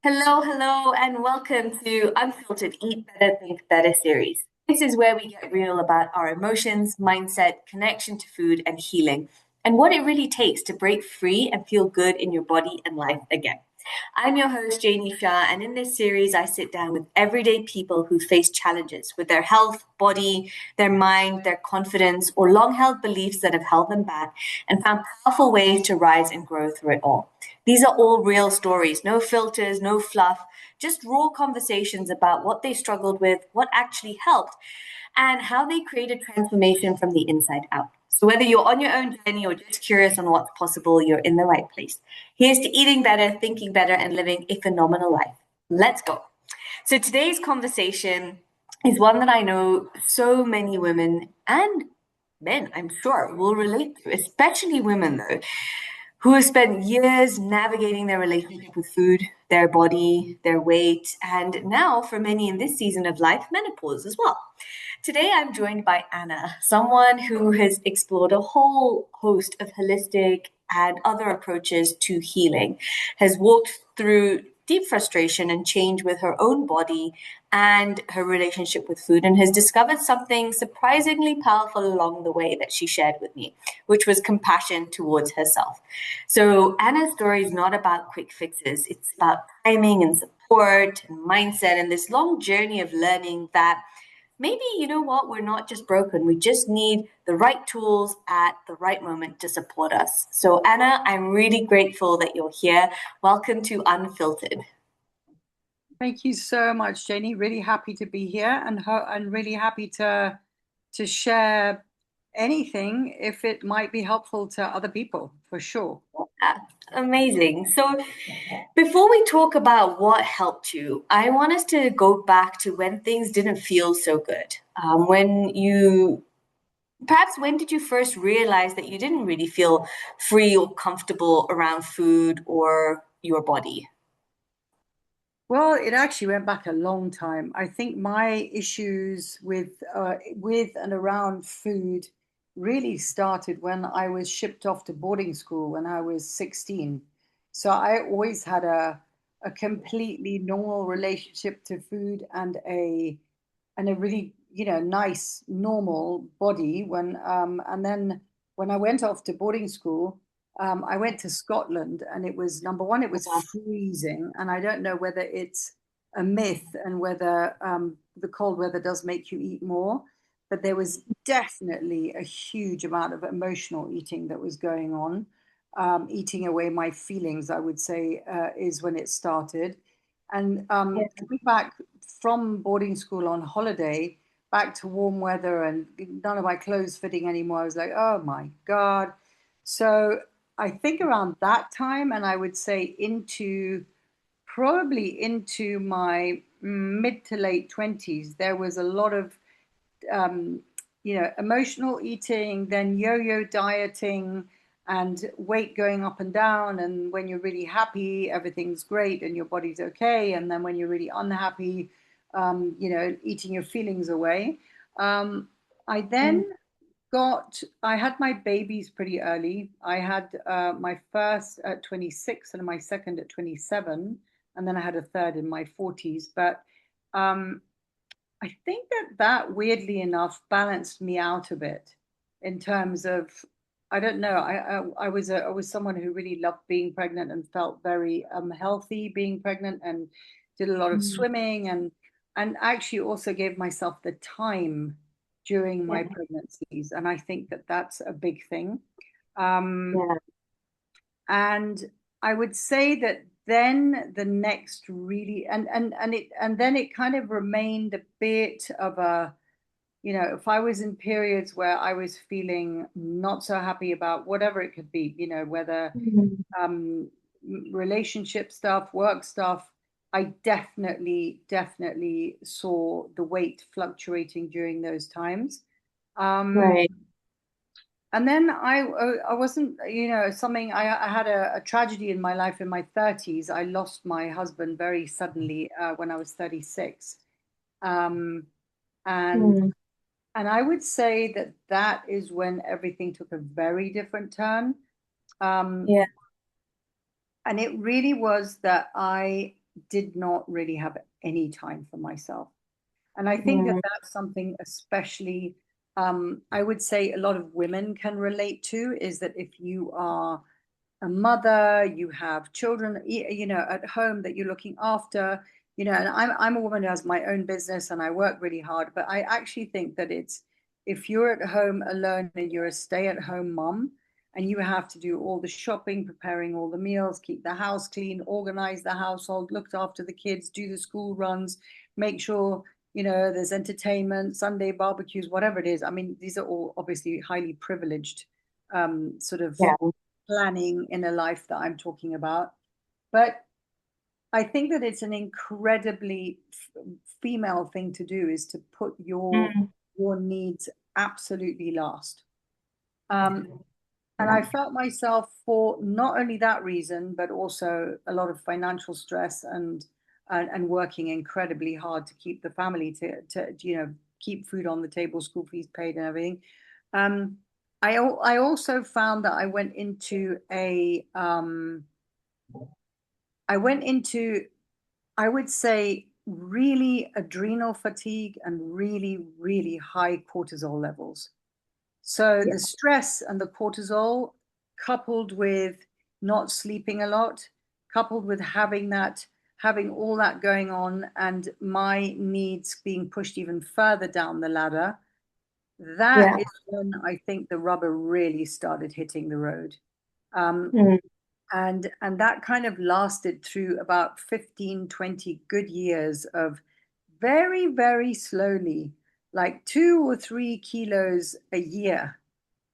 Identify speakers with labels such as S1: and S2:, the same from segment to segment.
S1: Hello, and welcome to Unfiltered Eat Better, Think Better series. This is where we get real about our emotions, mindset, connection to food, and healing, and what it really takes to break free and feel good in your body and life again. I'm your host, Janie Shah, and in this series, I sit down with everyday people who face challenges with their health, body, their mind, their confidence, or long held beliefs that have held them back, and found powerful ways to rise and grow through it all. These are all real stories, no filters, no fluff, just raw conversations about what they struggled with, what actually helped, and how they created transformation from the inside out. So, whether you're on your own journey or just curious on what's possible, you're in the right place. Here's to eating better, thinking better, and living a phenomenal life. Let's go. So, today's conversation is one that I know so many women and men, I'm sure, will relate to, especially women, though, who have spent years navigating their relationship with food, their body, their weight, and now, for many in this season of life, menopause as well. Today, I'm joined by Anna, someone who has explored a whole host of holistic and other approaches to healing, has walked through deep frustration and change with her own body and her relationship with food, and has discovered something surprisingly powerful along the way that she shared with me, which was compassion towards herself. So, Anna's story is not about quick fixes, it's about timing and support and mindset and this long journey of learning that maybe, you know what, we're not just broken. We just need the right tools at the right moment to support us. So, Anna, I'm really grateful that you're here. Welcome to Unfiltered.
S2: Thank you so much, Jenny. Really happy to be here and really happy to share anything if it might be helpful to other people, for sure.
S1: Yeah, amazing. So, before we talk about what helped you, I want us to go back to when things didn't feel so good. Perhaps when did you first realize that you didn't really feel free or comfortable around food or your body?
S2: Well, it actually went back a long time. I think my issues with and around food really started when I was shipped off to boarding school when I was 16. So I always had a completely normal relationship to food and a really nice normal body and then when I went off to boarding school, I went to Scotland, and it was number one, it was freezing, and I don't know whether it's a myth and whether the cold weather does make you eat more, but there was definitely a huge amount of emotional eating that was going on. Eating away my feelings, I would say, is when it started. And coming back from boarding school on holiday back to warm weather and none of my clothes fitting anymore, I was like, oh my God. So I think around that time, and I would say probably into my mid to late 20s, there was a lot of um, emotional eating, then yo-yo dieting, and weight going up and down. And when you're really happy, everything's great and your body's okay. And then when you're really unhappy, eating your feelings away. Um, I
S1: Mm.
S2: then I had my babies pretty early. I had my first at 26 and my second at 27. And then I had a third in my 40s. But um, I think that weirdly enough balanced me out a bit in terms of I don't know. I was someone who really loved being pregnant and felt very healthy being pregnant and did a lot of
S1: Mm.
S2: swimming and actually also gave myself the time during my
S1: Yeah,
S2: pregnancies, and I think that that's a big thing. Um,
S1: yeah,
S2: and I would say that then the next really and then it kind of remained a bit of a if I was in periods where I was feeling not so happy about whatever it could be, whether
S1: Mhm.
S2: um relationship stuff, work stuff, I definitely saw the weight fluctuating during those times. um
S1: Right.
S2: and then I wasn't, something. I had a tragedy in my life in my 30s. I lost my husband very suddenly when I was 36. Um, and
S1: Mm.
S2: and I would say that that is when everything took a very different turn. Um,
S1: Yeah.
S2: and it really was that I did not really have any time for myself. And I think that
S1: Mm,
S2: that's something especially I would say a lot of women can relate to, is that if you are a mother, you have children, at home that you're looking after, and I'm a woman who has my own business and I work really hard, but I actually think that it's if you're at home alone and you're a stay-at-home mom and you have to do all the shopping, preparing all the meals, keep the house clean, organize the household, look after the kids, do the school runs, make sure there's entertainment, Sunday barbecues, whatever it is. I mean, these are all obviously highly privileged sort of
S1: yeah.
S2: planning in a life that I'm talking about. But I think that it's an incredibly female thing to do, is to put
S1: Mm,
S2: your needs absolutely last.
S1: yeah.
S2: Um, and I felt myself, for not only that reason, but also a lot of financial stress and working incredibly hard to keep the family to keep food on the table, school fees paid, and everything. Um, I also found that I went into, I would say, really adrenal fatigue and really, really high cortisol levels. So
S1: Yeah.
S2: the stress and the cortisol, coupled with not sleeping a lot, coupled with having all that going on, and my needs being pushed even further down the ladder, that
S1: Yeah.
S2: is when I think the rubber really started hitting the road. Um,
S1: Mm,
S2: and that kind of lasted through about 15, 20 good years of very, very slowly, like 2 or 3 kilos a year.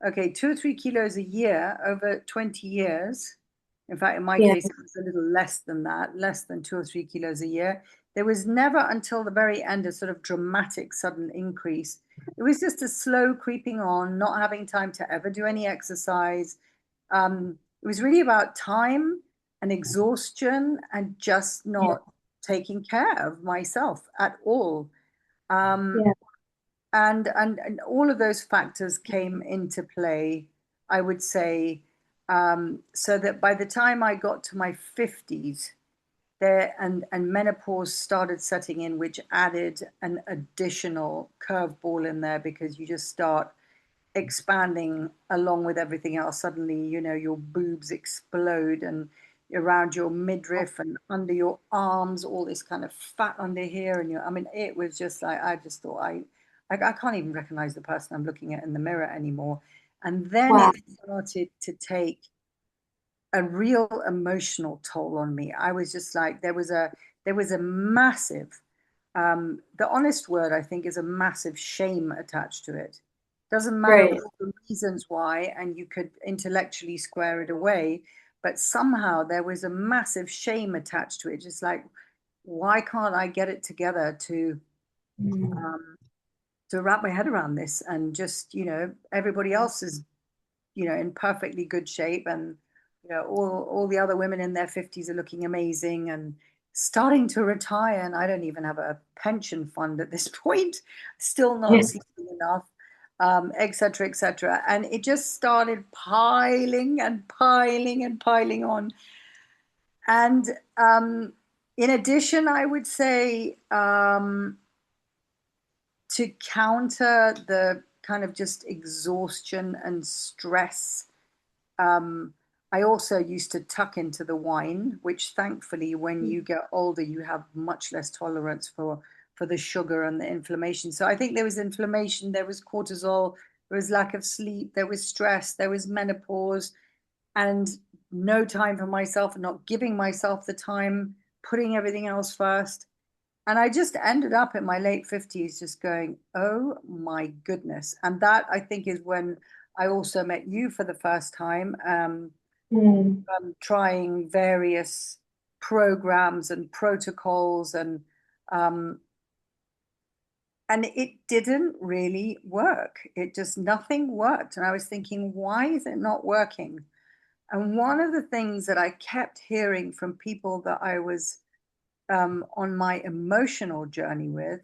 S2: Okay, 2 or 3 kilos a year over 20 years. In fact, in my
S1: yeah.
S2: case, it was a little less than that, less than 2 or 3 kilos a year. There was never until the very end a sort of dramatic sudden increase. It was just a slow creeping on, not having time to ever do any exercise. It was really about time and exhaustion and just
S1: Yeah.
S2: not taking care of myself at all. Um,
S1: Yeah.
S2: and all of those factors came into play, I would say, so that by the time I got to my 50s, there and menopause started setting in, which added an additional curveball in there, because you just start expanding along with everything else. Suddenly, your boobs explode, and around your midriff and under your arms, all this kind of fat under here. And I mean, it was just like, I just thought, I can't even recognize the person I'm looking at in the mirror anymore. And then
S1: Wow.
S2: it started to take a real emotional toll on me. I was just like, there was a massive, the honest word, I think, is a massive shame attached to it. Doesn't matter
S1: Right.
S2: all the reasons why, and you could intellectually square it away, but somehow there was a massive shame attached to it. Just like, why can't I get it together
S1: Mm,
S2: um, to wrap my head around this? And just, everybody else is in perfectly good shape, and all the other women in their 50s are looking amazing and starting to retire, and I don't even have a pension fund at this point, still not
S1: yeah.
S2: sleeping enough, et cetera, et cetera. And it just started piling and piling and piling on. And in addition, I would say, to counter the kind of just exhaustion and stress, um, I also used to tuck into the wine, which thankfully, when you get older, you have much less tolerance for the sugar and the inflammation. So I think there was inflammation, there was cortisol, there was lack of sleep, there was stress, there was menopause, and no time for myself, and not giving myself the time, putting everything else first. And I just ended up in my late 50s just going, oh my goodness. And that, I think, is when I also met you for the first time,
S1: Mm,
S2: trying various programs and protocols, um, and it didn't really work. It just, nothing worked. And I was thinking, why is it not working? And one of the things that I kept hearing from people that I was on my emotional journey with.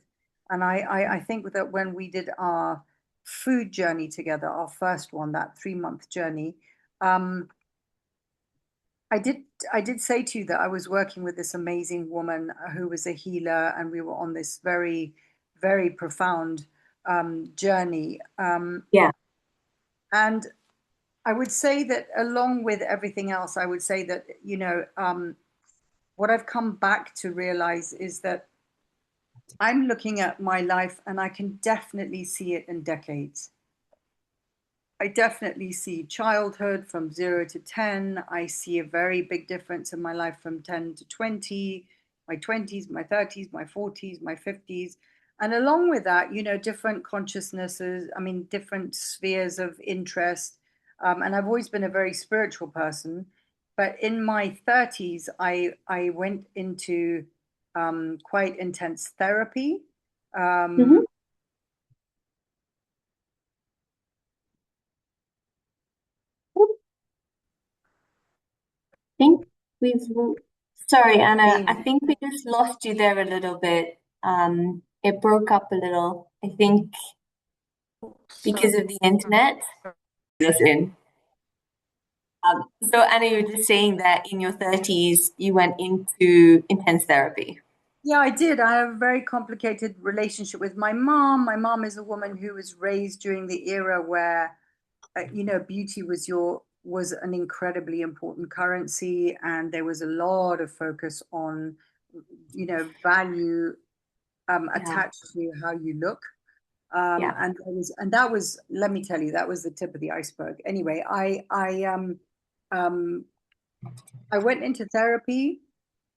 S2: And I think that when we did our food journey together, our first one, that 3 month journey, um, I did I did say to you that I was working with this amazing woman who was a healer, and we were on this very, very profound journey.
S1: Yeah.
S2: And I would say that along with everything else, I would say that, what I've come back to realize is that I'm looking at my life and I can definitely see it in decades. I definitely see childhood from 0 to 10. I see a very big difference in my life from 10 to 20, my 20s, my 30s, my 40s, my 50s. And along with that, different consciousnesses, I mean, different spheres of interest. And I've always been a very spiritual person. But in my 30s, I went into quite intense therapy. Um,
S1: Hmm. Think we've, sorry, Anna, I
S2: being
S1: think we just lost you there a little bit. It broke up a little, I think
S2: so
S1: because of the internet. Listen. So Anna, you were just saying that in your 30s, you went into intense therapy.
S2: Yeah, I did. I have a very complicated relationship with my mom. My mom is a woman who was raised during the era where, beauty was an incredibly important currency, and there was a lot of focus on, value
S1: Yeah,
S2: attached to how you look.
S1: yeah.
S2: And that was, let me tell you, that was the tip of the iceberg. Anyway, um, I went into therapy.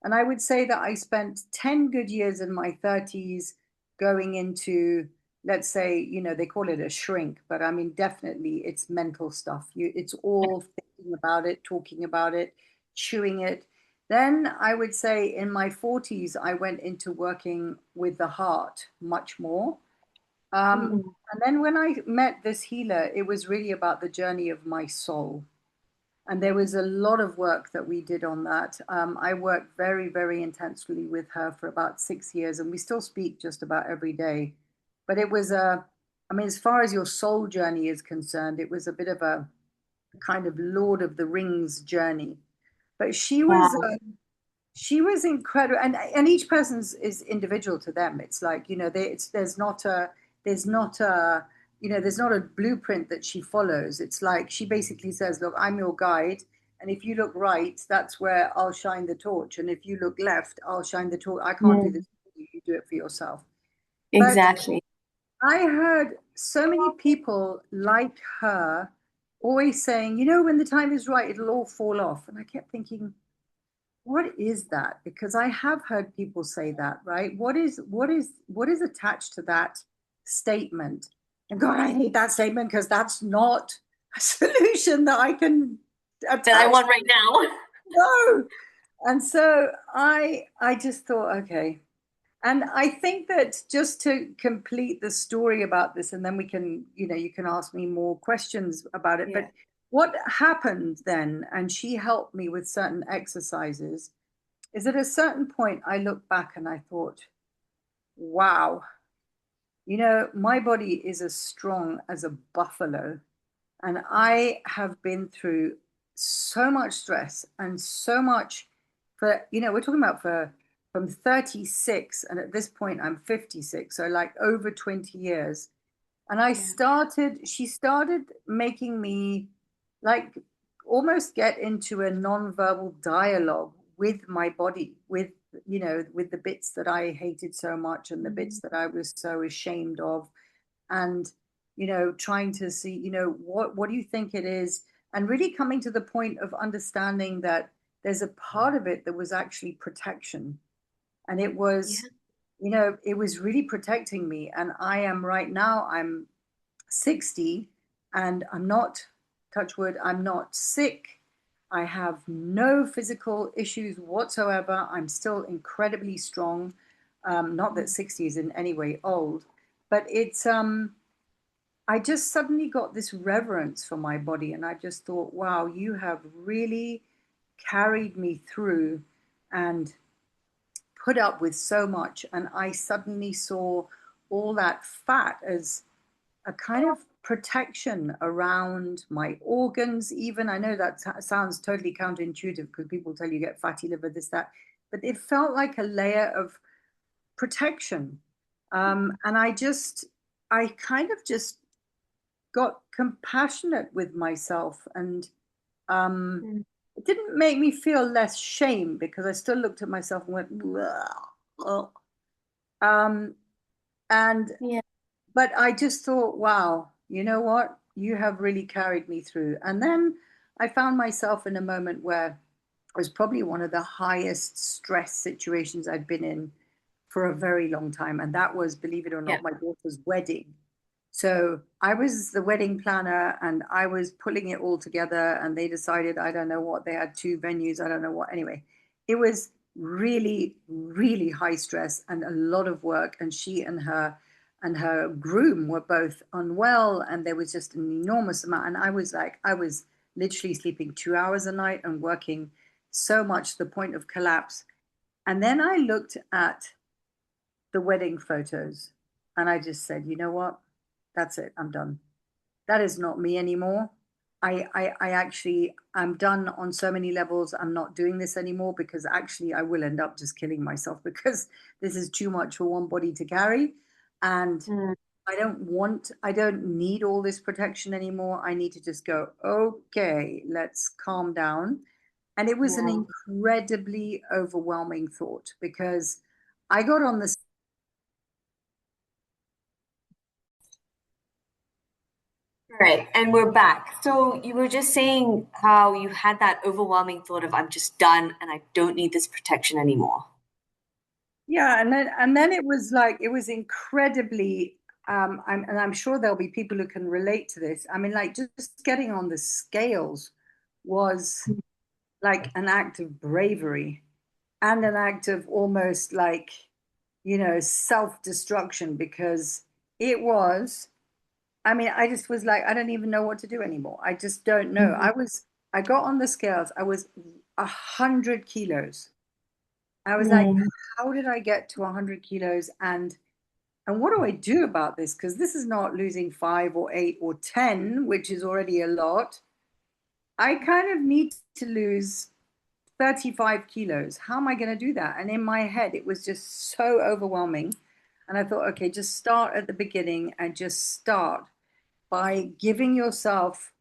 S2: And I would say that I spent 10 good years in my 30s going into, let's say, they call it a shrink, but I mean, definitely it's mental stuff. It's all thinking about it, talking about it, chewing it. Then I would say in my 40s, I went into working with the heart much more.
S1: Mm,
S2: And then when I met this healer, it was really about the journey of my soul. And there was a lot of work that we did on that. I worked very, very intensely with her for about 6 years, and we still speak just about every day. But it was I mean, as far as your soul journey is concerned, it was a bit of a kind of Lord of the Rings journey. But
S1: wow.
S2: she was incredible, and each person's is individual to them. It's like, there's not a there's not a blueprint that she follows. It's like she basically says, look, I'm your guide, and if you look right, that's where I'll shine the torch, and if you look left, I'll shine the torch. I can't do
S1: Mm,
S2: this for you. You do it for yourself. But
S1: exactly.
S2: I heard so many people like her always saying, when the time is right, it'll all fall off. And I kept thinking, what is that? Because I have heard people say that, right? What is attached to that statement? And God, I hate that statement because that's not a solution that I can
S1: That I
S2: attach.
S1: want right now.
S2: No. And so I just thought, okay. And I think that just to complete the story about this, and then we can, you can ask me more questions about it.
S1: Yeah.
S2: But what happened then, and she helped me with certain exercises, is at a certain point I looked back and I thought, wow, my body is as strong as a buffalo. And I have been through so much stress and so much we're talking about from 36, and at this point I'm 56. So like over 20 years. And
S1: Yeah.
S2: she started making me like almost get into a non-verbal dialogue with my body, with the bits that I hated so much and the bits
S1: Mm,
S2: that I was so ashamed of. And, trying to see, what do you think it is? And really coming to the point of understanding that there's a part of it that was actually protection. And
S1: yeah.
S2: it was really protecting me. And I am right now, I'm 60, and I'm not, touch wood, I'm not sick. I have no physical issues whatsoever. I'm still incredibly strong. Not that
S1: Mm,
S2: 60 is in any way old, but I just suddenly got this reverence for my body. And I just thought, wow, you have really carried me through and put up with so much. And I suddenly saw all that fat as a kind of protection around my organs, even. I know that sounds totally counterintuitive because people tell you get fatty liver, this, that, but it felt like a layer of protection. And I kind of just got compassionate with myself. And um,
S1: Mm.
S2: it didn't make me feel less shame because I still looked at myself and went, "Ugh." um, and
S1: Yeah.
S2: but I just thought, wow, you know what? You have really carried me through. And then I found myself in a moment where it was probably one of the highest stress situations I'd been in for a very long time. And that was, believe it or
S1: Yeah.
S2: not, my daughter's wedding. So I was the wedding planner and I was pulling it all together. And they decided, I don't know what, they had two venues, I don't know what. Anyway, it was really, really high stress and a lot of work. And she and her groom were both unwell. And there was just an enormous amount. And I was like, I was literally sleeping 2 hours a night and working so much to the point of collapse. And then I looked at the wedding photos and I just said, you know what? That's it. I'm done. That is not me anymore. I actually, I'm done on so many levels. I'm not doing this anymore because actually I will end up just killing myself because this is too much for one body to carry. And
S1: Mm.
S2: I don't need all this protection anymore. I need to just go, okay, let's calm down. And it was an
S1: Yeah.
S2: incredibly overwhelming thought because I got on the
S1: Right. And we're back. So you were just saying how you had that overwhelming thought of, I'm just done and I don't need this protection anymore.
S2: Yeah, and then it was like it was incredibly and I'm sure there'll be people who can relate to this. I mean, like just getting on the scales was like an act of bravery and an act of almost like, self-destruction because it was, I mean, I just was like, I don't even know what to do anymore. I just don't know.
S1: Mhm.
S2: I got on the scales, I was 100 kilos. I was like,
S1: Mm.
S2: how did I get to 100 kilos? And what do I do about this? Because this is not losing 5 or 8 or 10, which is already a lot. I kind of need to lose 35 kilos. How am I going to do that? And in my head, it was just so overwhelming. And I thought, okay, just start at the beginning and just start by giving yourself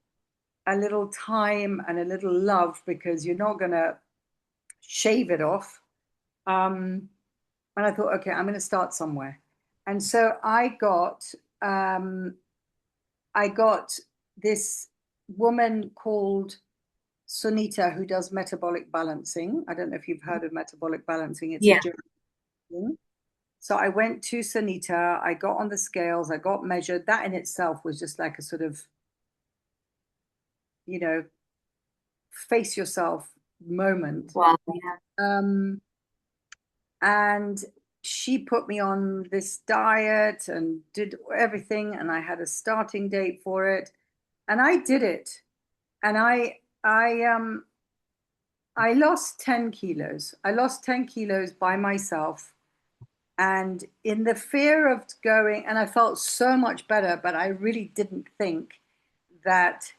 S2: a little time and a little love because you're not going to shave it off. Um, And I thought, okay, I'm going to start somewhere. And so um, I got this woman called Sunita who does metabolic balancing. I don't know if you've heard of metabolic balancing. It's a
S1: Yeah.
S2: German thing. So I went to Sunita. I got on the scales. I got measured. That in itself was just like a sort of, you know, face yourself moment.
S1: Wow. Yeah.
S2: Um, and she put me on this diet and did everything, and I had a starting date for it, and I did it. And I lost 10 kilos. I lost 10 kilos by myself, and in the fear of going, and I felt so much better, but I really didn't think that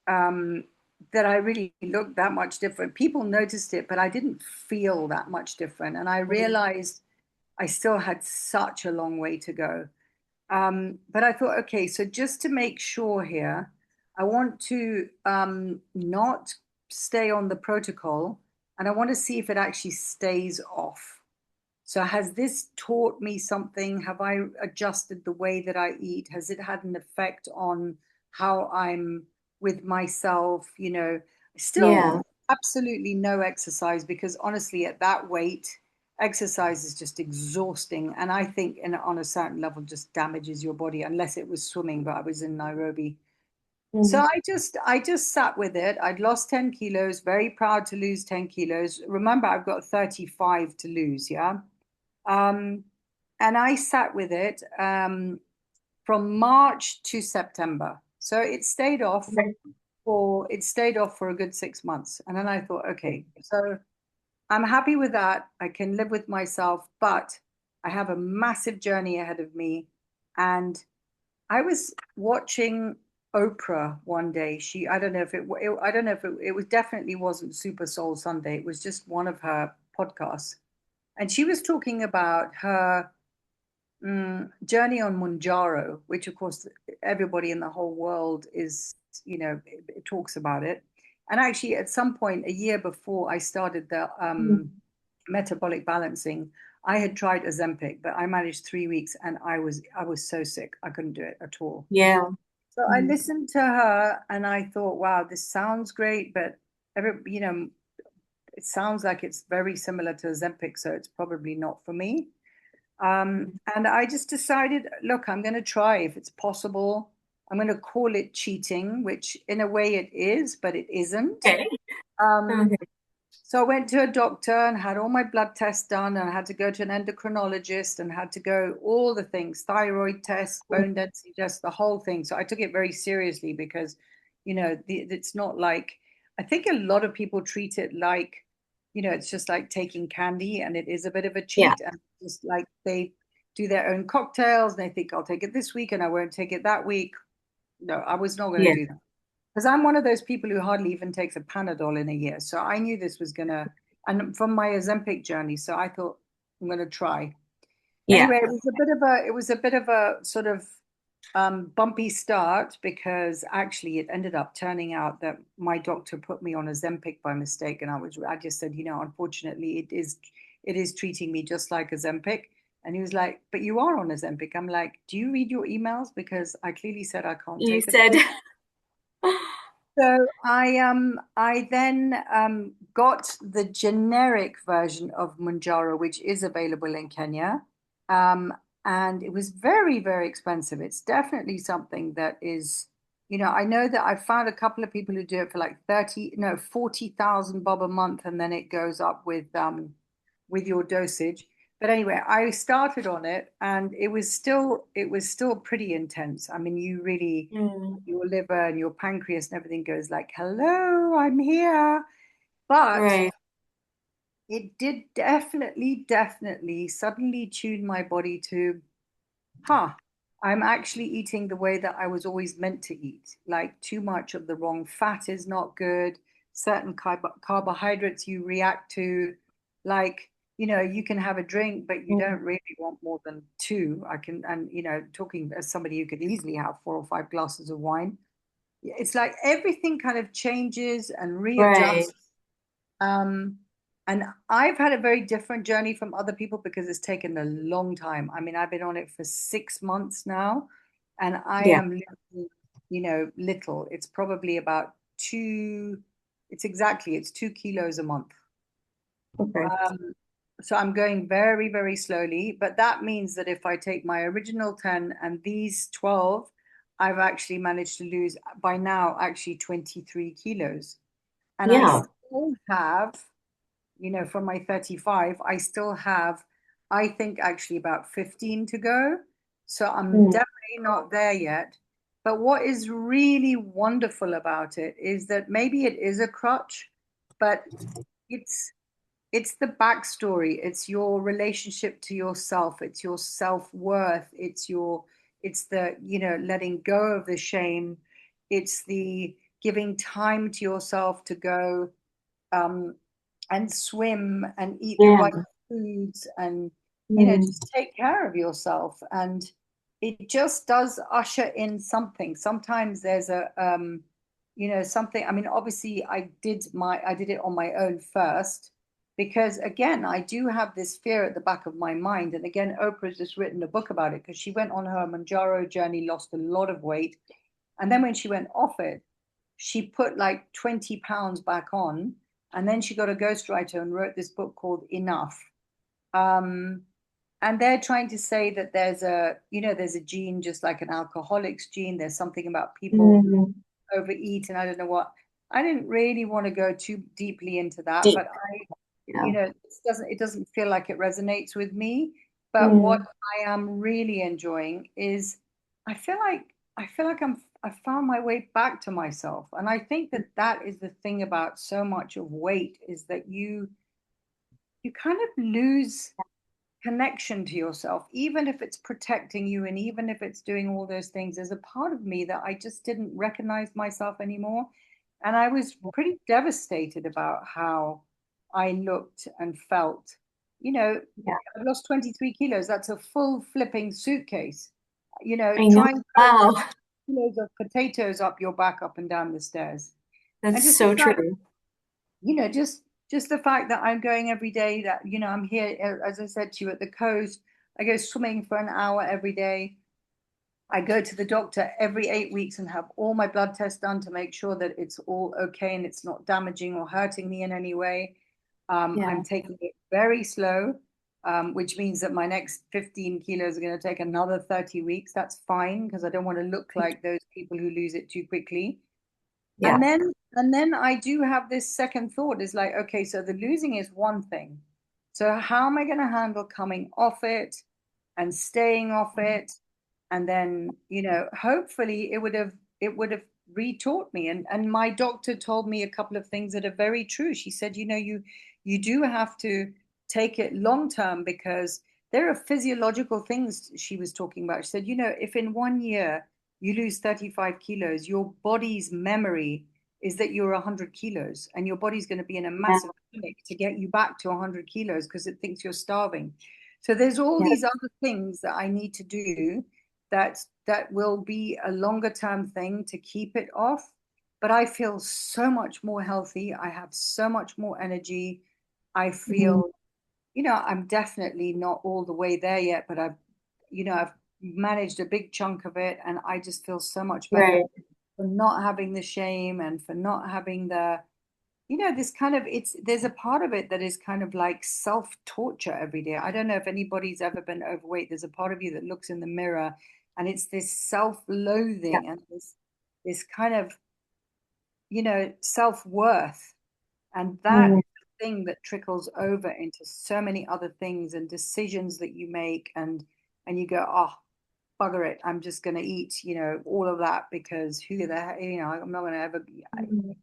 S2: um that I really looked that much different. People noticed it, but I didn't feel that much different, and I realized I still had such a long way to go. But I thought, okay, so just to make sure here, I want to not stay on the protocol and I want to see if it actually stays off. So, has this taught me something? Have I adjusted the way that I eat? Has it had an effect on how I'm with myself? Still
S1: Yeah.
S2: absolutely no exercise because honestly, at that weight, exercise is just exhausting. And I think on a certain level just damages your body unless it was swimming, but I was in Nairobi. So
S1: Mhm.
S2: I just sat with it. I'd lost 10 kilos, very proud to lose 10 kilos. Remember, I've got 35 to lose, yeah? Um, and I sat with it from March to September. So it stayed off for a good 6 months. And then I thought, okay, so I'm happy with that. I can live with myself, but I have a massive journey ahead of me. And I was watching Oprah one day. I don't know if I don't know if it was definitely wasn't Super Soul Sunday. It was just one of her podcasts. And she was talking about her journey on Mounjaro, which of course everybody in the whole world is, it talks about it. And actually, at some point a year before I started the
S1: Mm.
S2: metabolic balancing, I had tried Ozempic, but I managed 3 weeks, and I was so sick I couldn't do it at all.
S1: Yeah.
S2: So I
S1: Mm.
S2: listened to her and I thought, wow, this sounds great, but it sounds like it's very similar to Ozempic, so it's probably not for me. And I just decided, look, I'm going to try if it's possible. I'm going to call it cheating, which in a way it is, but it isn't.
S1: Okay.
S2: Um,
S1: Okay.
S2: so I went to a doctor and had all my blood tests done, and I had to go to an endocrinologist and had to go all the things, thyroid tests, bone density tests, the whole thing. So I took it very seriously because, it's not like, I think a lot of people treat it like, it's just like taking candy, and it is a bit of a
S1: Yeah.
S2: cheat. And just like they do their own cocktails and they think, I'll take it this week and I won't take it that week. No, I was not going to
S1: Yeah.
S2: do that. Because I'm one of those people who hardly even takes a Panadol in a year. So I knew this was gonna, and from my Ozempic journey, so I thought I'm gonna try.
S1: Yeah.
S2: Anyway, it was a bit of a sort of bumpy start because actually it ended up turning out that my doctor put me on Ozempic by mistake, and I just said, unfortunately, it is treating me just like Ozempic. And he was like, "But you are on Ozempic." I'm like, "Do you read your emails? Because I clearly said I can't
S1: You
S2: take it."
S1: said,
S2: So I then got the generic version of Mounjaro, which is available in Kenya. Um, and it was very, very expensive. It's definitely something that is, I know that I've found a couple of people who do it for like 30, no, 40,000 bob a month, and then it goes up with your dosage. But anyway, I started on it and it was still pretty intense. I mean, you really,
S1: mm,
S2: your liver and your pancreas and everything goes like, hello, I'm here. But
S1: right.
S2: it did definitely, definitely suddenly tune my body to, huh, I'm actually eating the way that I was always meant to eat. Like too much of the wrong fat is not good. Certain carbohydrates you react to, like, you can have a drink, but you
S1: Mm,
S2: don't really want more than two. And talking as somebody who could easily have 4 or 5 glasses of wine, it's like everything kind of changes and
S1: right.
S2: readjusts. Um, and I've had a very different journey from other people because it's taken a long time. I mean, I've been on it for 6 months now, and I
S1: Yeah.
S2: am little, little. It's probably about two, it's 2 kilos a month.
S1: Okay.
S2: Um, so I'm going very, very slowly, but that means that if I take my original 10 and these 12, I've actually managed to lose by now actually 23 kilos. And I
S1: Yeah.
S2: still have, from my 35, I still have, I think, actually about 15 to go. So I'm
S1: Mm,
S2: definitely not there yet. But what is really wonderful about it is that maybe it is a crutch, but it's it's the backstory. It's your relationship to yourself. It's your self-worth. It's the, letting go of the shame. It's the giving time to yourself to go um, and swim and eat the
S1: yeah.
S2: right foods and,
S1: Mm,
S2: just take care of yourself. And it just does usher in something. Sometimes there's something. I mean, obviously, I did it on my own first because, again, I do have this fear at the back of my mind. And again, Oprah's just written a book about it because she went on her Manjaro journey, lost a lot of weight, and then when she went off it, she put like 20 pounds back on, and then she got a ghostwriter and wrote this book called Enough. Um, and they're trying to say that there's a gene just like an alcoholic's gene. There's something about people who
S1: mm,
S2: overeat, and I don't know what. I didn't really want to go too deeply into that,
S1: deep.
S2: but
S1: Yeah.
S2: it doesn't feel like it resonates with me. But what
S1: Mm,
S2: I am really enjoying is I feel like I found my way back to myself. And I think that that is the thing about so much of weight is that you kind of lose. connection to yourself, even if it's protecting you and even if it's doing all those things. There's a part of me that I just didn't recognize myself anymore. And I was pretty devastated about how I looked and felt. You know,
S1: Yeah.
S2: I've lost 23 kilos. That's a full flipping suitcase.
S1: I know.
S2: Try and carry
S1: Wow.
S2: kilos of potatoes up your back, up and down the stairs. And
S1: That's
S2: just the
S1: so
S2: fact,
S1: true.
S2: just the fact that I'm going every day, that I'm here, as I said to you, at the coast. I go swimming for an hour every day. I go to the doctor every 8 weeks and have all my blood tests done to make sure that it's all okay and it's not damaging or hurting me in any way. I'm
S1: Yeah.
S2: taking it very slow, which means that my next 15 kilos are going to take another 30 weeks. That's fine because I don't want to look like those people who lose it too quickly.
S1: Yeah.
S2: And then I do have this second thought is like, okay, so the losing is one thing. So how am I going to handle coming off it and staying off it? And then, hopefully it would have retaught me. And my doctor told me a couple of things that are very true. She said, you do have to take it long term because there are physiological things she was talking about. She said, if in 1 year you lose 35 kilos, your body's memory is that you're 100 kilos and your body's going to be in a
S1: Yeah.
S2: massive panic to get you back to 100 kilos because it thinks you're starving. So there's all
S1: Yeah.
S2: these other things that I need to do that will be a longer term thing to keep it off. But I feel so much more healthy. I have so much more energy. I
S1: Mhm.
S2: feel, I'm definitely not all the way there yet, but I've managed a big chunk of it, and I just feel so much better
S1: Right.
S2: for not having the shame and for not having this kind of, there's a part of it that is kind of like self-torture every day. I don't know if anybody's ever been overweight. There's a part of you that looks in the mirror and it's this
S1: Yeah.
S2: self-loathing and this kind of, self-worth. And that
S1: Mm.
S2: is the thing that trickles over into so many other things and decisions that you make, and you go, oh, bugger it, I'm just going to eat, all of that because who the heck, I'm not going to ever be.
S1: Mm.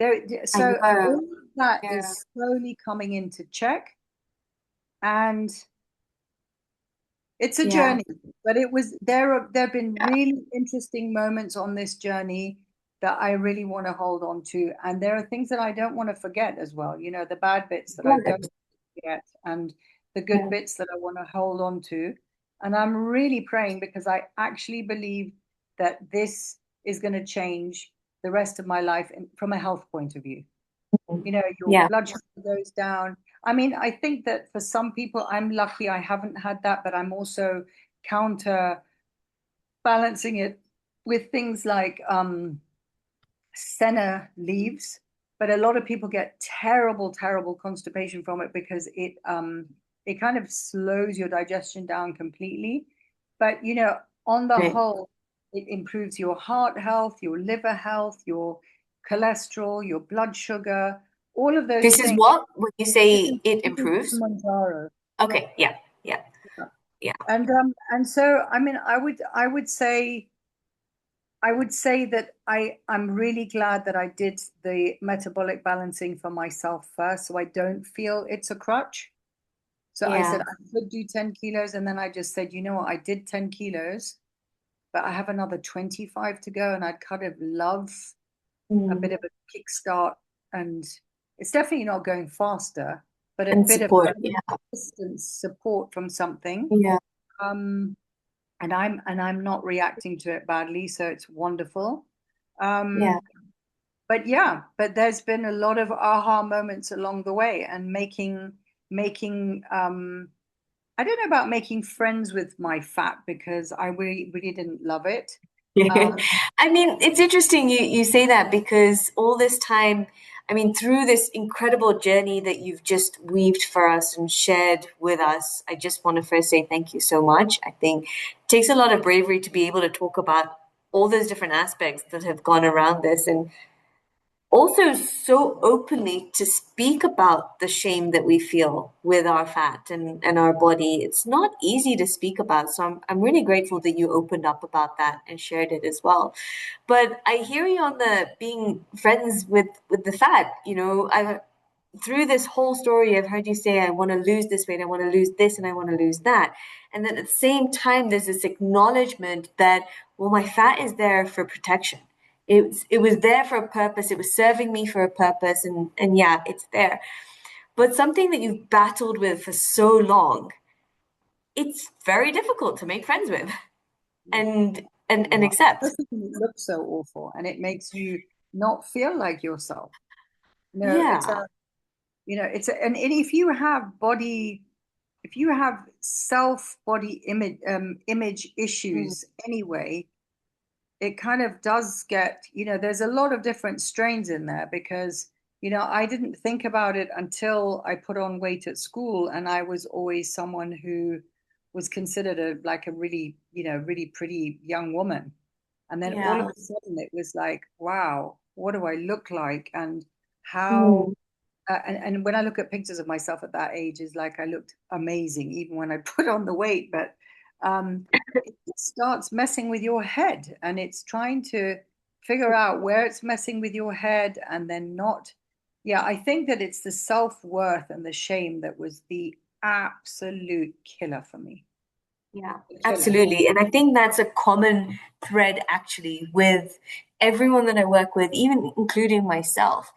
S1: I
S2: So all
S1: know.
S2: of that
S1: Yeah.
S2: is slowly coming into check, and it's a
S1: Yeah.
S2: journey. But there have been really interesting moments on this journey that I really want to hold on to, and there are things that I don't want to forget as well. The bad bits that I don't
S1: Good.
S2: forget, and the good
S1: Yeah.
S2: bits that I want to hold on to. And I'm really praying because I actually believe that this is going to change the rest of my life from a health point of view. Your
S1: Yeah.
S2: blood sugar goes down. I mean, I think that for some people, I'm lucky I haven't had that, but I'm also counter balancing it with things like senna leaves. But a lot of people get terrible, terrible constipation from it because it kind of slows your digestion down completely. But on the
S1: Right.
S2: whole, it improves your heart health, your liver health, your cholesterol, your blood sugar, all of those
S1: This is
S2: things.
S1: what when you
S2: This
S1: say
S2: is,
S1: it
S2: this is
S1: improves.
S2: Mounjaro.
S1: Okay. Yeah. Yeah. Yeah.
S2: And so I mean I would say that I'm really glad that I did the metabolic balancing for myself first so I don't feel it's a crutch. So I said
S1: Yeah.
S2: I could do 10 kilos and then I just said, you know what, I did 10 kilos, but I have another 25 to go and I'd kind of love a
S1: Mm.
S2: bit of a kickstart, and it's definitely not going faster, but a
S1: And
S2: bit of
S1: support. Yeah.
S2: distance support from something.
S1: Yeah.
S2: Um, and I'm not reacting to it badly, so it's wonderful. Um,
S1: Yeah.
S2: but there's been a lot of aha moments along the way, and making I don't know about making friends with my fat because I really really didn't love it. Um,
S1: I mean, it's interesting you say that because all this time, I mean, through this incredible journey that you've just weaved for us and shared with us, I just want to first say thank you so much. I think it takes a lot of bravery to be able to talk about all those different aspects that have gone around this and also so openly to speak about the shame that we feel with our fat and our body. It's not easy to speak about. So I'm really grateful that you opened up about that and shared it as well. But I hear you on the being friends with the fat. through this whole story, I've heard you say, I want to lose this weight, I want to lose this, and I want to lose that. And then at the same time, there's this acknowledgement that, well, my fat is there for protection. It was there for a purpose. It was serving me for a purpose, and yeah, it's there. But something that you've battled with for so long, it's very difficult to make friends with
S2: Yeah.
S1: and
S2: Not,
S1: accept.
S2: especially when it looks so awful and it makes you not feel like yourself. It's a,
S1: Yeah.
S2: and if you have if you have self body image
S1: Mm,
S2: issues anyway, it kind of does get, there's a lot of different strains in there because, I didn't think about it until I put on weight at school, and I was always someone who was considered like a really, really pretty young woman. And then all of
S1: yeah.
S2: a sudden it was like, wow, what do I look like? And how
S1: Mm,
S2: and when I look at pictures of myself at that age, is like I looked amazing, even when I put on the weight. But um, it starts messing with your head, and it's trying to figure out where it's messing with your head, and then not. Yeah, I think that it's the self-worth and the shame that was the absolute killer for me.
S1: yeah,
S2: The killer.
S1: absolutely. And I think that's a common thread actually with everyone that I work with, even including myself,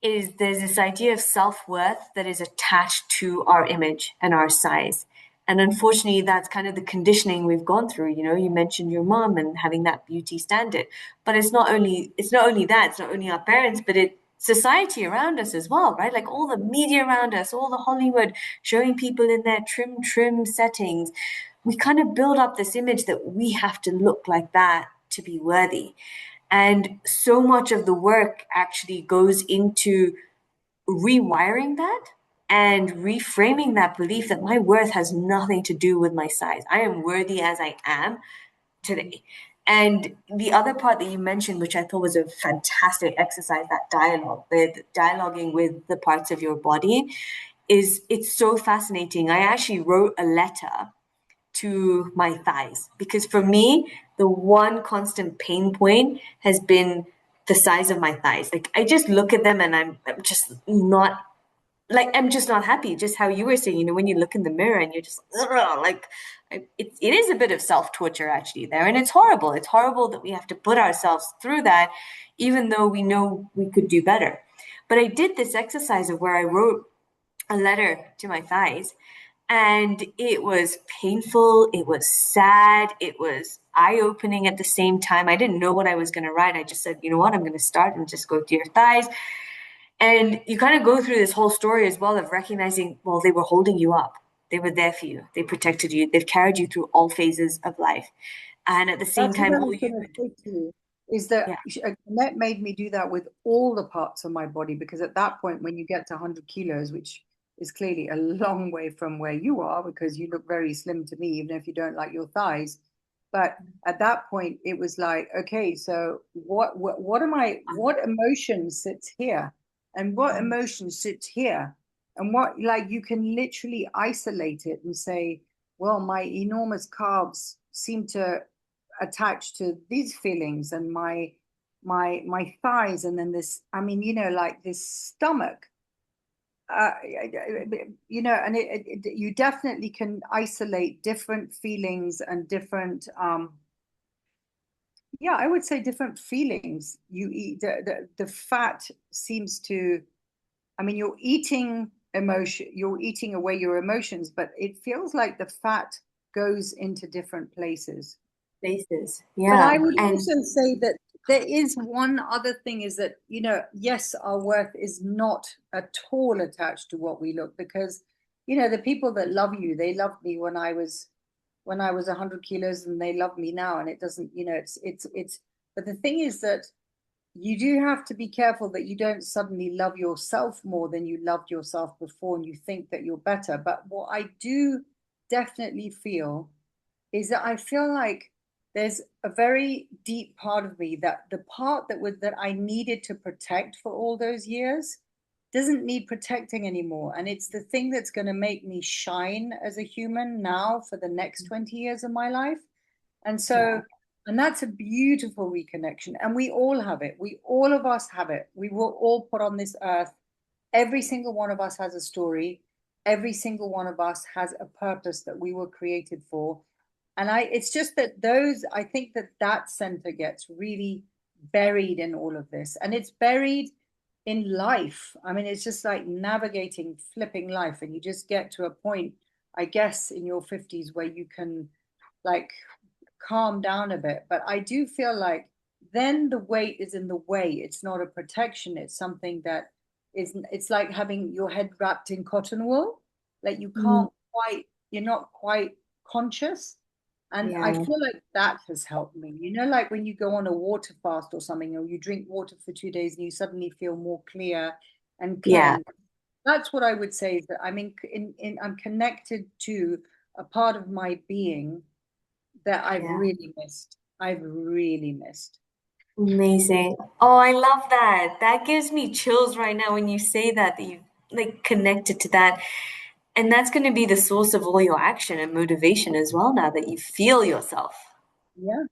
S1: is there's this idea of self-worth that is attached to our image and our size. And unfortunately, that's kind of the conditioning we've gone through. You know, you mentioned your mom and having that beauty standard, but it's not only that, it's not only our parents, but it society around us as well, right? Like all the media around us, all the Hollywood showing people in their trim settings. We kind of build up this image that we have to look like that to be worthy. And so much of the work actually goes into rewiring that and reframing that belief that my worth has nothing to do with my size. I am worthy as I am today. And the other part that you mentioned, which I thought was a fantastic exercise, that dialogue, the dialoguing with the parts of your body, is it's so fascinating. I actually wrote a letter to my thighs because for me the one constant pain point has been the size of my thighs. Like I just look at them and I'm just not like I'm just not happy. Just how you were saying, you know, when you look in the mirror and you're just ugh, like it is a bit of self torture actually there, and it's horrible. It's horrible that we have to put ourselves through that, even though we know we could do better. But I did this exercise of where I wrote a letter to my thighs, and it was painful, it was sad, it was eye opening at the same time. I didn't know what I was going to write. I just said, you know what, I'm going to start and just go to your thighs. And you kind of go through this whole story as well of recognizing, well, they were holding you up. They were there for you. They protected you. They've carried you through all phases of life. And at the same
S2: That's what
S1: time,
S2: I
S1: all
S2: was
S1: you
S2: going to
S1: could,
S2: say to you is that
S1: yeah,
S2: that made me do that with all the parts of my body because at that point, when you get to 100 kilos, which is clearly a long way from where you are because you look very slim to me, even if you don't like your thighs. But at that point, it was like, okay, so what emotion sits here and what emotion sits here? And what, like, you can literally isolate it and say, well, my enormous calves seem to attach to these feelings and my thighs and then this, I mean, like this stomach, and you definitely can isolate different feelings and different yeah, I would say different feelings. You eat the fat seems to, I mean, you're eating away your emotions, but it feels like the fat goes into different places.
S1: places.
S2: But I
S1: Yeah.
S2: would
S1: And
S2: also say that there is one other thing is that, yes, our worth is not at all attached to what we look because, the people that love you, they loved me when I was 100 kilos and they love me now. And it doesn't, but the thing is that you do have to be careful that you don't suddenly love yourself more than you loved yourself before and you think that you're better. But what I do definitely feel is that I feel like there's a very deep part of me that the part that I needed to protect for all those years doesn't need protecting anymore. And it's the thing that's going to make me shine as a human now for the next 20 years of my life. And
S1: yeah,
S2: so, and that's a beautiful reconnection. And we all have it. We all of us have it. We were all put on this earth every single one of us has a story. Every single one of us has a purpose that we were created for. And it's just that I think that that center gets really buried in all of this. And it's buried in life. I mean, it's just like navigating, flipping life. And you just get to a point, I guess, in your 50s where you can like calm down a bit. But I do feel like then the weight is in the way. It's not a protection. It's something that it's like having your head wrapped in cotton wool. Like
S1: Mm,
S2: you're not quite conscious. And I
S1: yeah.
S2: feel like that has helped me. You know, like when you go on a water fast or something, or you drink water for 2 days and you suddenly feel more clear and
S1: Yeah.
S2: cleansed. That's what I would say is that I'm connected to a part of my being that I've
S1: Yeah.
S2: really missed. I've really missed.
S1: Amazing. Oh, I love that. That gives me chills right now when you say that you like connected to that. And that's going to be the source of all your action and motivation as well now that you feel yourself.
S2: Yeah,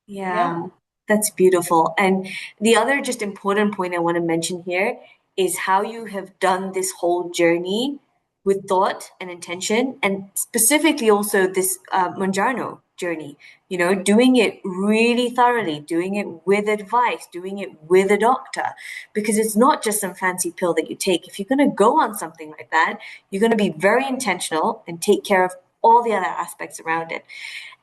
S2: yeah,
S1: Yeah, that's beautiful. And the other just important point I want to mention here is how you have done this whole journey with thought and intention, and specifically also this Mounjaro journey, doing it really thoroughly, doing it with advice, doing it with a doctor, because it's not just some fancy pill that you take. If you're going to go on something like that, you're going to be very intentional and take care of all the other aspects around it.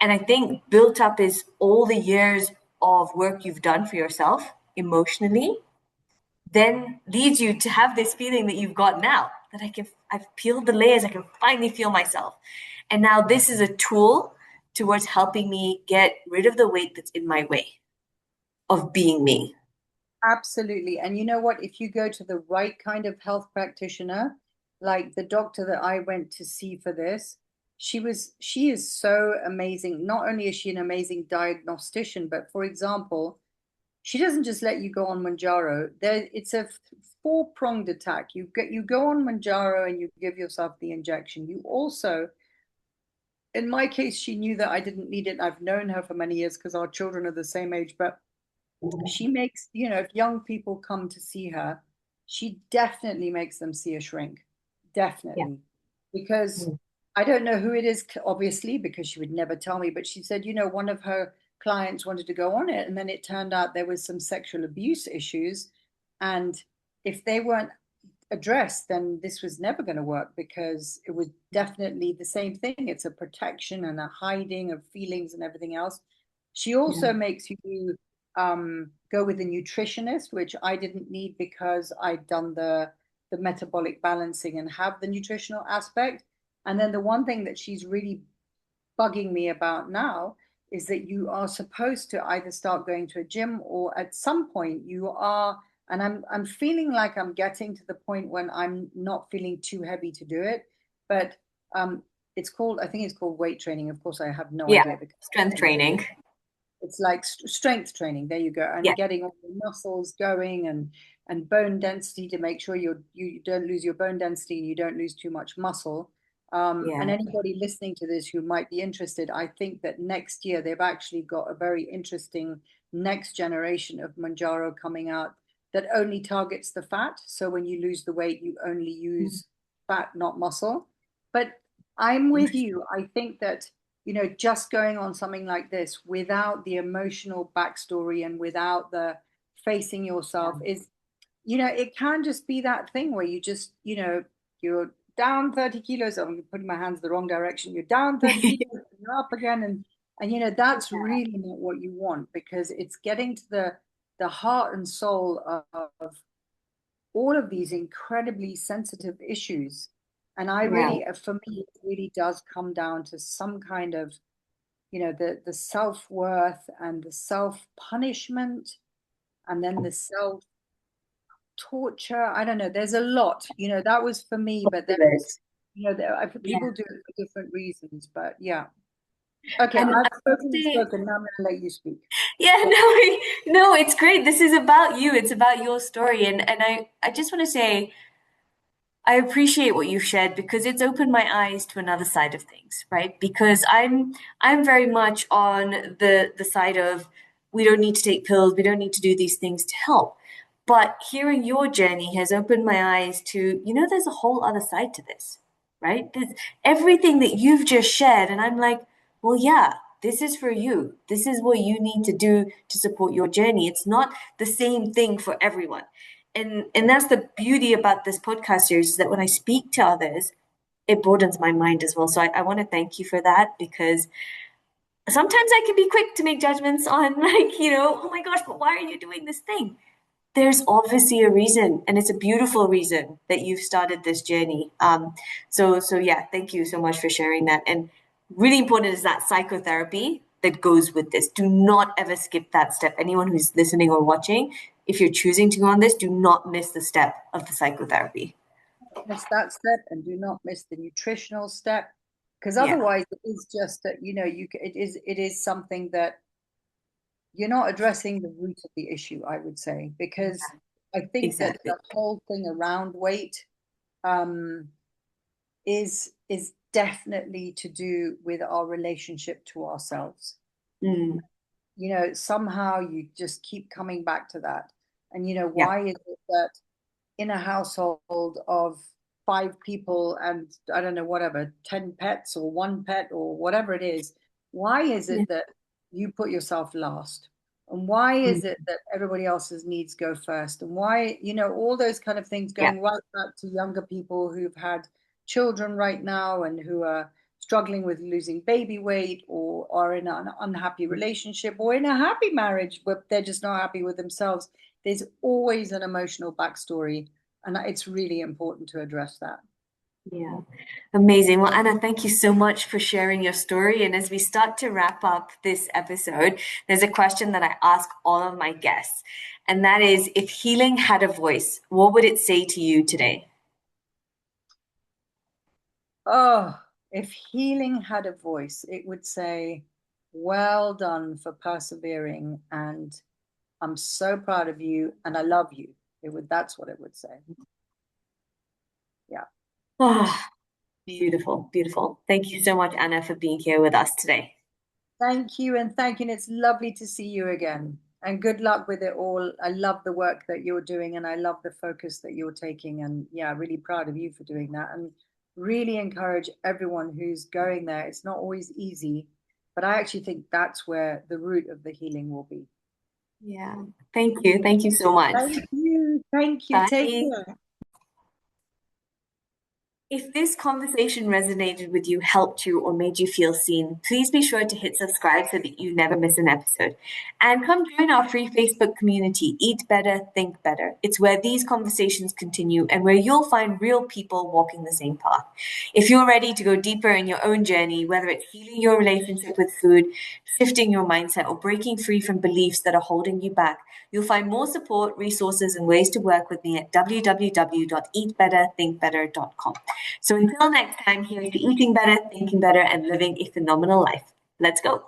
S1: And I think built up is all the years of work you've done for yourself emotionally, then leads you to have this feeling that you've got now that I've peeled the layers, I can finally feel myself. And now this is a tool towards helping me get rid of the weight that's in my way of being me.
S2: absolutely. And you know what? If you go to the right kind of health practitioner, like the doctor that I went to see for this, she is so amazing. Not only is she an amazing diagnostician, but for example, she doesn't just let you go on Manjaro. It's a four-pronged attack. You go on Manjaro and you give yourself the injection. You also, in my case, she knew that I didn't need it. I've known her for many years because our children are the same age, but she makes, if young people come to see her, she definitely makes them see a shrink.
S1: Yeah.
S2: Definitely. Because
S1: Mm.
S2: I don't know who it is, obviously, because she would never tell me, but she said, one of her clients wanted to go on it. And then it turned out there was some sexual abuse issues. And if they weren't addressed, then this was never going to work because it was definitely the same thing. It's a protection and a hiding of feelings and everything else. She
S1: Yeah.
S2: also makes you go with a nutritionist, which I didn't need because I'd done the metabolic balancing and have the nutritional aspect. And then the one thing that she's really bugging me about now is that you are supposed to either start going to a gym or at some point you are, and I'm feeling like I'm getting to the point when I'm not feeling too heavy to do it, but um I think it's called weight training. Of course I have no
S1: Yeah.
S2: idea because
S1: Strength
S2: I've never,
S1: training.
S2: it's like strength training. There you go.
S1: Yeah.
S2: And getting all the muscles going and bone density to make sure you don't lose your bone density and you don't lose too much muscle. And
S1: Yeah.
S2: anybody listening to this who might be interested, I think that next year they've actually got a very interesting next generation of Manjaro coming out that only targets the fat. So when you lose the weight, you only
S1: Mm.
S2: use fat, not muscle. But I'm with
S1: Interesting.
S2: you. I think that just going on something like this without the emotional backstory and without the facing yourself is, it can just be that thing where you just, you're down 30 kilos. I'm putting my hands the wrong direction. You're down 30
S1: Yeah.
S2: kilos, and you're up again. And that's really not what you want because it's getting to the heart and soul of all of these incredibly sensitive issues. And I
S1: Yeah.
S2: really, for me, it really does come down to some kind of the self-worth and the self-punishment and then the self-torture. I don't know, there's a lot, that was for me, but there
S1: Good.
S2: is,
S1: Yeah.
S2: people do it for different reasons, but yeah. Okay,
S1: And
S2: I've
S1: I would
S2: spoken and
S1: say,
S2: spoken. Now I'm going to let you speak.
S1: yeah, no, no, it's great. This is about you. It's about your story. And I just want to say, I appreciate what you've shared because it's opened my eyes to another side of things, right? Because I'm very much on the side of we don't need to take pills, we don't need to do these things to help. But hearing your journey has opened my eyes to, there's a whole other side to this, right? There's everything that you've just shared. And I'm like, well, yeah, this is for you. This is what you need to do to support your journey. It's not the same thing for everyone. And that's the beauty about this podcast series is that when I speak to others, it broadens my mind as well. So I want to thank you for that because sometimes I can be quick to make judgments on like, oh my gosh, but why are you doing this thing? There's obviously a reason, and it's a beautiful reason that you've started this journey. So yeah, thank you so much for sharing that. And really important is that psychotherapy that goes with this. Do not ever skip that step. Anyone who's listening or watching, if you're choosing to go on this, do not miss the step of the psychotherapy.
S2: Miss that step, and do not miss the nutritional step, because
S1: Yeah,
S2: otherwise it is just that it is something that you're not addressing the root of the issue, I would say, because I think that
S1: exactly.
S2: the whole thing around weight um, is definitely to do with our relationship to ourselves.
S1: Mm,
S2: Somehow you just keep coming back to that. And
S1: yeah,
S2: why is it that in a household of five people and I don't know, whatever, 10 pets or one pet or whatever it is, why is
S1: yeah.
S2: it that you put yourself last? And why is it
S1: Mm,
S2: that everybody else's needs go first? And why, all those kind of things
S1: yeah,
S2: going right back to younger people who've had children right now and who are struggling with losing baby weight or are in an unhappy relationship or in a happy marriage, but they're just not happy with themselves. There's always an emotional backstory, and it's really important to address that.
S1: yeah. Amazing. Well, Anna, thank you so much for sharing your story. And as we start to wrap up this episode, there's a question that I ask all of my guests. And that is, if healing had a voice, what would it say to you today?
S2: Oh, if healing had a voice, it would say, well done for persevering, and I'm so proud of you, and I love you. That's what it would say. Yeah.
S1: Oh, beautiful, beautiful. Thank you so much, Anna, for being here with us today.
S2: Thank you, and thank you. And it's lovely to see you again. And good luck with it all. I love the work that you're doing, and I love the focus that you're taking. And yeah, really proud of you for doing that. And really encourage everyone who's going there. It's not always easy, but I actually think that's where the root of the healing will be.
S1: Yeah. Thank you. Thank you so much.
S2: Thank you. Thank you. Take
S1: Bye.
S2: care.
S1: If this conversation resonated with you, helped you, or made you feel seen, please be sure to hit subscribe so that you never miss an episode. And come join our free Facebook community, Eat Better, Think Better. It's where these conversations continue and where you'll find real people walking the same path. If you're ready to go deeper in your own journey, whether it's healing your relationship with food, shifting your mindset, or breaking free from beliefs that are holding you back, you'll find more support, resources, and ways to work with me at www.eatbetterthinkbetter.com. So until next time, here's to eating better, thinking better, and living a phenomenal life. Let's go.